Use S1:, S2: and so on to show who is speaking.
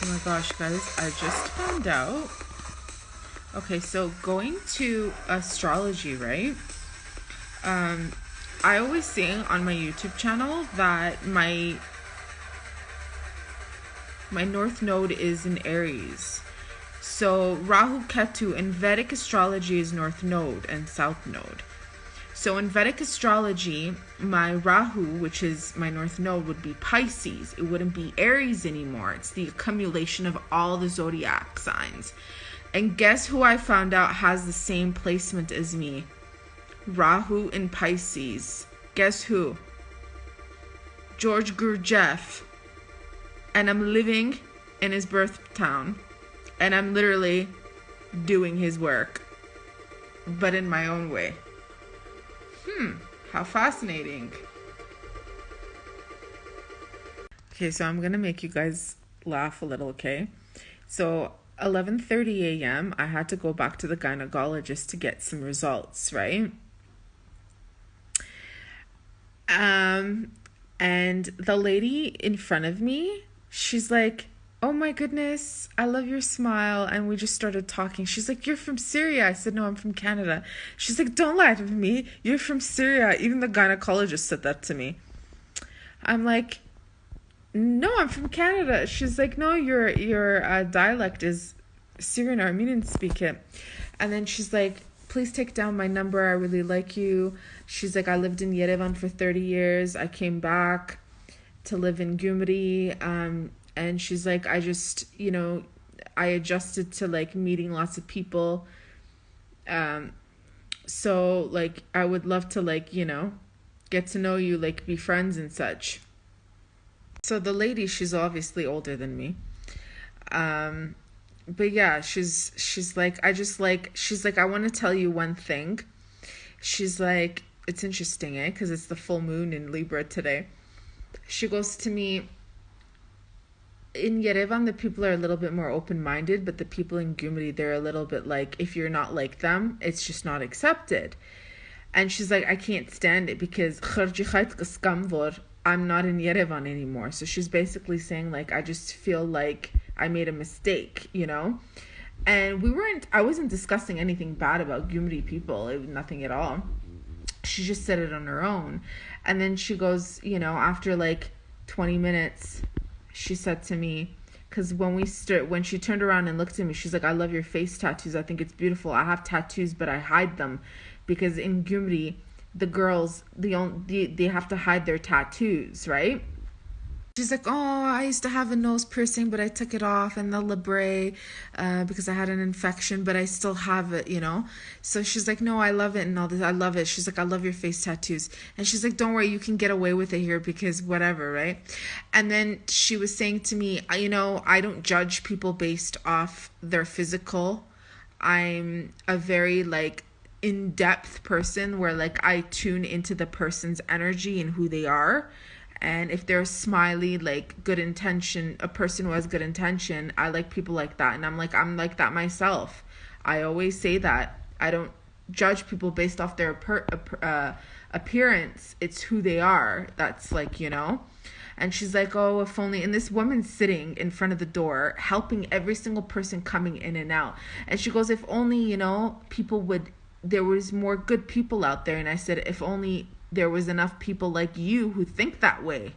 S1: Oh my gosh, guys, I just found out. Okay, so going to astrology, right? Um, I always say on my YouTube channel that my North Node is in Aries. So Rahu Ketu in Vedic astrology is North Node and South Node. So in Vedic astrology, my Rahu, which is my North Node, would be Pisces. It wouldn't be Aries anymore. It's the accumulation of all the zodiac signs. And guess who I found out has the same placement as me? Rahu in Pisces. Guess who? George Gurdjieff. And I'm living in his birth town. And I'm literally doing his work. But in my own way. How fascinating. Okay, so I'm gonna make you guys laugh a little, okay? So 11:30 a.m. I had to go back to the gynecologist to get some results, right? And the lady in front of me, she's like, "Oh my goodness, I love your smile." And we just started talking. She's like, "You're from Syria." I said, "No, I'm from Canada." She's like, "Don't lie to me. You're from Syria." Even the gynecologist said that to me. I'm like, "No, I'm from Canada." She's like, "No, your dialect is Syrian, Armenian, speak it." And then she's like, "Please take down my number. I really like you." She's like, "I lived in Yerevan for 30 years. I came back to live in Gyumri." And she's like, "I just, I adjusted to like meeting lots of people. So like, I would love to like, get to know you, like be friends and such." So the lady, she's obviously older than me. But yeah, she's like, she's like, "I want to tell you one thing." She's like, "It's interesting, because it's the full moon in Libra today." She goes to me, "In Yerevan, the people are a little bit more open-minded, but the people in Gyumri, they're a little bit like, if you're not like them, it's just not accepted." And she's like, "I can't stand it because I'm not in Yerevan anymore." So she's basically saying like, "I just feel like I made a mistake, And I wasn't discussing anything bad about Gyumri people, nothing at all. She just said it on her own. And then she goes, after like 20 minutes, she said to me, because when she turned around and looked at me, she's like, "I love your face tattoos. I think it's beautiful. I have tattoos, but I hide them because in Gyumri, the girls, they have to hide their tattoos, right?" She's like, "Oh, I used to have a nose piercing, but I took it off, and the labrae, because I had an infection, but I still have it, So she's like, "No, I love it and all this. I love it." She's like, "I love your face tattoos." And she's like, "Don't worry, you can get away with it here because whatever, right?" And then she was saying to me, "I don't judge people based off their physical. I'm a very like in-depth person where like I tune into the person's energy and who they are. And if they're smiley, like good intention, a person who has good intention, I like people like that." And I'm like that myself. I always say that. I don't judge people based off their appearance. It's who they are. That's like, And she's like, "Oh, if only," and this woman's sitting in front of the door, helping every single person coming in and out. And she goes, "If only, there was more good people out there." And I said, "If only there was enough people like you who think that way."